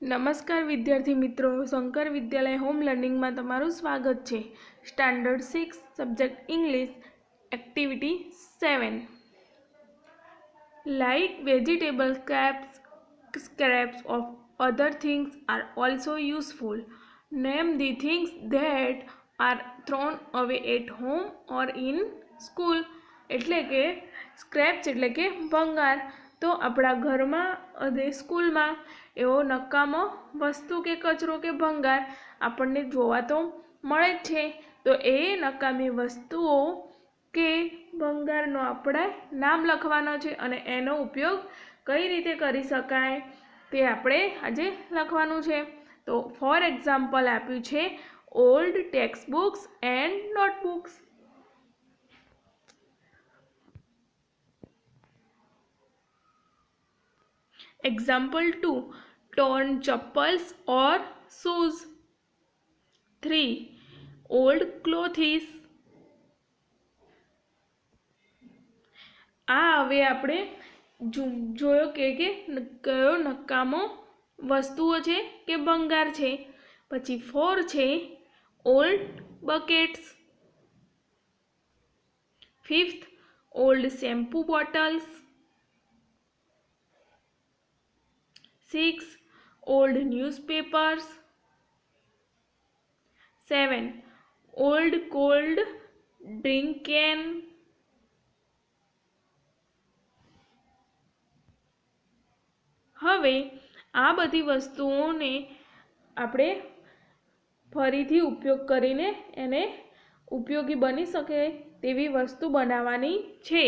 નમસ્કાર વિદ્યાર્થી મિત્રો, શંકર વિદ્યાલય હોમ લર્નિંગમાં તમારું સ્વાગત છે. Standard 6 subject English, activity 7. Like vegetable scraps of other things are also useful. Name the things that are thrown away at home or in school. એટલે કે સ્ક્રેપ્સ એટલે કે ભંગાર. તો આપણા ઘરમાં અને સ્કૂલમાં એવો નકામો વસ્તુ કે કચરો કે ભંગાર આપણને જોવા તો મળે જ છે. તો એ નકામી વસ્તુઓ કે ભંગારનો આપણે નામ લખવાનો છે અને એનો ઉપયોગ કઈ રીતે કરી શકાય તે આપણે આજે લખવાનું છે. તો ફોર એક્ઝામ્પલ આપ્યું છે old text books and notebooks. Example 2. Torn chappals or shoes. 3. Old clothes. આ હવે આપણે જોયો કે કયો નકામો વસ્તુઓ છે કે ભંગાર છે. પછી 4 છે old buckets. 5th old shampoo bottles. 6. Old newspapers. 7. Old cold drink can. હવે આ બધી વસ્તુઓને આપણે ફરીથી ઉપયોગ કરીને એને ઉપયોગી બની શકે તેવી વસ્તુ બનાવવાની છે.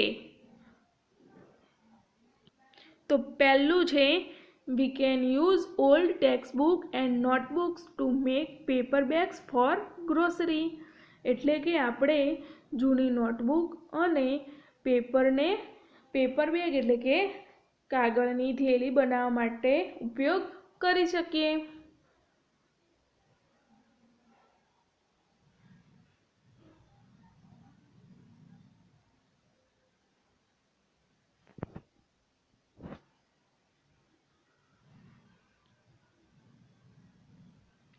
તો પહેલું છે we can use old textbook and notebooks to make paper bags for grocery. એટલે કે આપણે જૂની નોટબુક અને પેપર બેગ એટલે કે કાગળની થેલી બનાવવા માટે ઉપયોગ કરી શકીએ.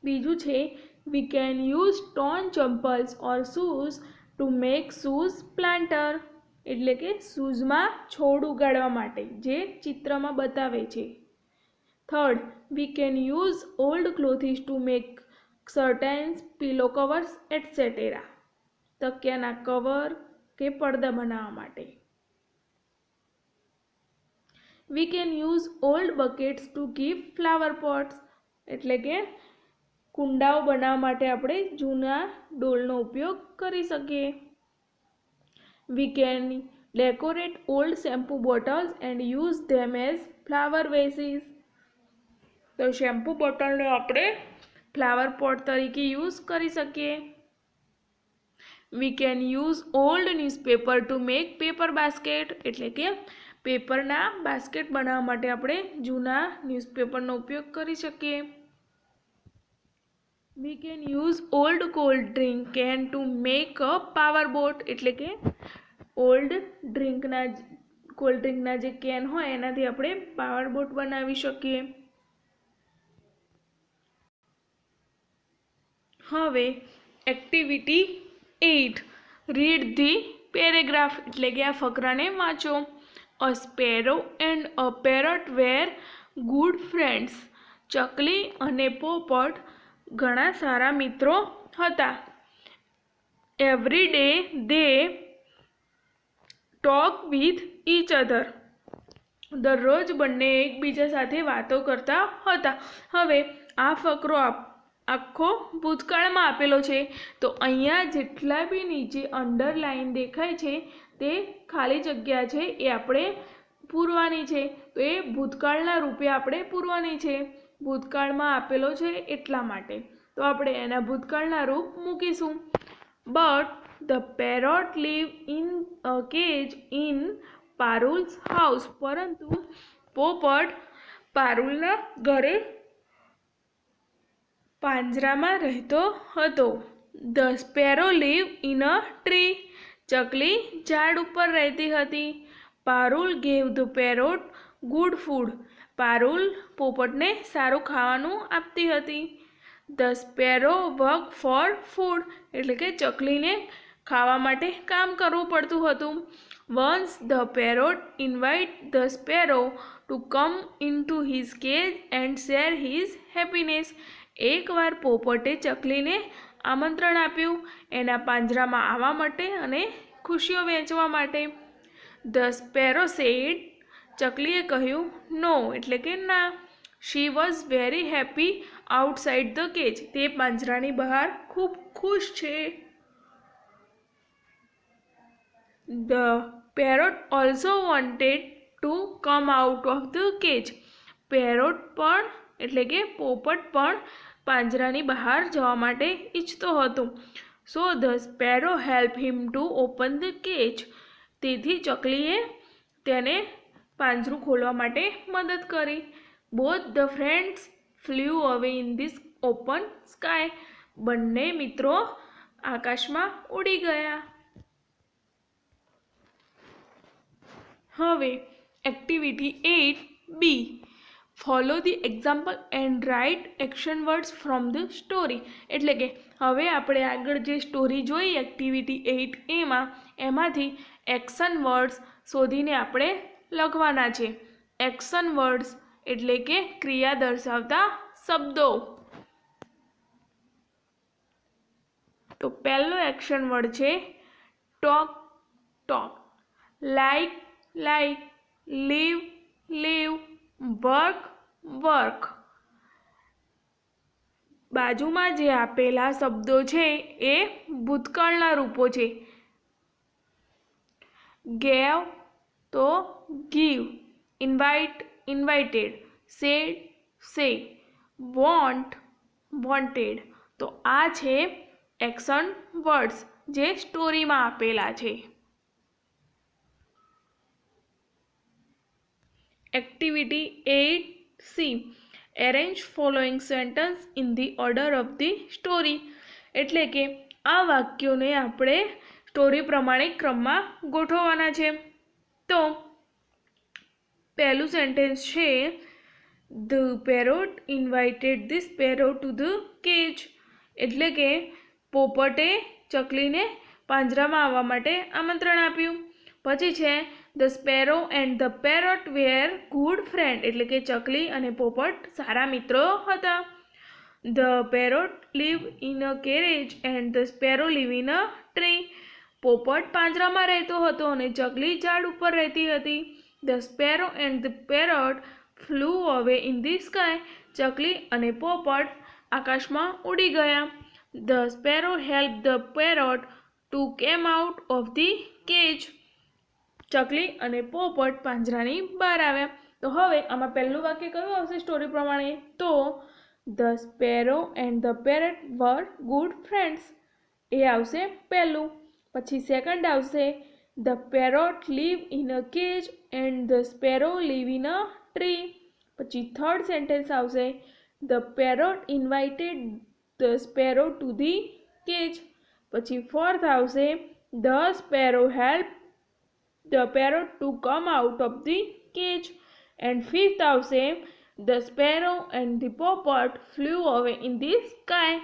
બીજું છે we can use torn chappals or shoes to make shoes planter. એટલે કે શૂઝમાં છોડ ઉગાડવા માટે જે ચિત્રમાં બતાવે છે. 3rd we can use old clothes to make curtains, pillow covers etc. તકિયાના કવર કે પડદા બનાવવા માટે. we can use old buckets to keep flower pots. એટલે કે કુંડાઓ બનાવવા માટે આપણે જૂના ડોલનો ઉપયોગ કરી શકીએ. we can decorate old shampoo bottles and use them as flower vases. તો શેમ્પૂ બોટલને આપણે ફ્લાવર પોટ તરીકે યુઝ કરી શકીએ. we can use old newspaper to make paper basket. એટલે કે પેપરના બાસ્કેટ બનાવવા માટે આપણે જૂના ન્યૂઝપેપરનો ઉપયોગ કરી શકીએ. we can use old cold drink can to make a power boat. એટલે કે ઓલ્ડ કોલ્ડ ડ્રિંકના જે કેન હોય એનાથી આપણે પાવર બોટ બનાવી શકીએ. હવે એક્ટિવિટી 8. Read the paragraph. એટલે કે આ ફકરાને વાંચો. A sparrow and a parrot were good friends. ચકલી અને પોપટ ઘણા સારા મિત્રો હતા. Every day they talk with each other. દરરોજ બંને એકબીજા સાથે વાતો કરતા હતા. હવે આ ફકરો આખો ભૂતકાળમાં આપેલો છે. તો અહીંયા જેટલા બી નીચે અંડરલાઈન દેખાય છે તે ખાલી જગ્યા છે એ આપણે પૂરવાની છે. તો એ ભૂતકાળના રૂપે આપણે પૂરવાની છે. ભૂતકાળમાં આપેલો છે એટલા માટે તો આપણે એના ભૂતકાળના રૂપ મૂકીશું. But the parrot live in a cage in Parul's house. પરંતુ પોપટ પારુલના ઘરે પાંજરામાં રહેતો હતો. The sparrow live in a tree. ચકલી ઝાડ ઉપર રહેતી હતી. Parul gave the parrot good food. Parul પોપટને સારું ખાવાનું આપતી હતી. The sparrow work for food એટલે કે ચકલીને ખાવા માટે કામ કરવું પડતું હતું. Once the parrot invite the sparrow to come into his cage and share his happiness. એકવાર પોપટે ચકલીને આમંત્રણ આપ્યું એના પાંજરામાં આવવા માટે અને ખુશીઓ વહેંચવા માટે. ધ સ્પેરો સેડ, ચકલીએ કહ્યું નો એટલે કે ના. She was very happy outside the cage, તે પાંજરાની બહાર ખૂબ ખુશ છે. The parrot also wanted to come out of the cage. Parrot પણ એટલે કે પોપટ પણ પાંજરાની બહાર જવા માટે ઈચ્છતો હતો. So the sparrow help him to open the cage. તેથી ચકલીએ તેને પાંજરું ખોલવા માટે મદદ કરી. Both the friends flew away in this open sky. બંને મિત્રો આકાશમાં ઉડી ગયા. હવે activity 8B. Follow the example and write action words from the story. એટલે કે હવે આપણે આગળ જે સ્ટોરી જોઈ એક્ટિવિટી 8Aમાં એમાંથી એક્શન વર્ડ્સ શોધીને આપણે લખવાના છે. એક્શન વર્ડ્સ એટલે કે ક્રિયા દર્શાવતા શબ્દો. તો પહેલો એક્શન વર્ડ છે talk talk, like like, live live, work work. બાજુમાં જે આપેલા શબ્દો છે એ ભૂતકાળના રૂપો છે. ગેવ તો give, invite invited, said said, want wanted. તો આ છે એક્શન વર્ડ્સ જે સ્ટોરીમાં આપેલા છે. Activity 8C. Arrange following sentence in the order of the story. એટલે કે આ વાક્યોને આપણે સ્ટોરી પ્રમાણે ક્રમમાં ગોઠવવાના છે. તો પહેલું સેન્ટેન્સ છે the parrot invited the sparrow to the cage. એટલે કે પોપટે ચકલીને પાંજરામાં આવવા માટે આમંત્રણ આપ્યું. પછી છે the sparrow and the parrot were good friend. એટલે કે ચકલી અને પોપટ સારા મિત્રો હતા. The parrot live in a carriage and the sparrow live in a tree. પોપટ પાંજરામાં રહેતો હતો અને ચકલી ઝાડ ઉપર રહેતી હતી. The sparrow and the parrot flew away in the sky. ચકલી અને પોપટ આકાશમાં ઉડી ગયા. The sparrow help the parrot to came out of the cage. ચકલી અને પોપટ પાંજરાની બહાર આવ્યા. તો હવે આમાં પહેલું વાક્ય કયું આવશે સ્ટોરી પ્રમાણે? તો the sparrow and the parrot were good friends, એ આવશે પહેલું. પછી સેકન્ડ આવશે the parrot live in a cage and the sparrow live in a tree. પછી થર્ડ સેન્ટેન્સ આવશે the parrot invited the sparrow to the cage. પછી fourth આવશે the sparrow help the parrot to come out of the cage. And fifth આવશે the sparrow and the પોપટ flew away in the sky.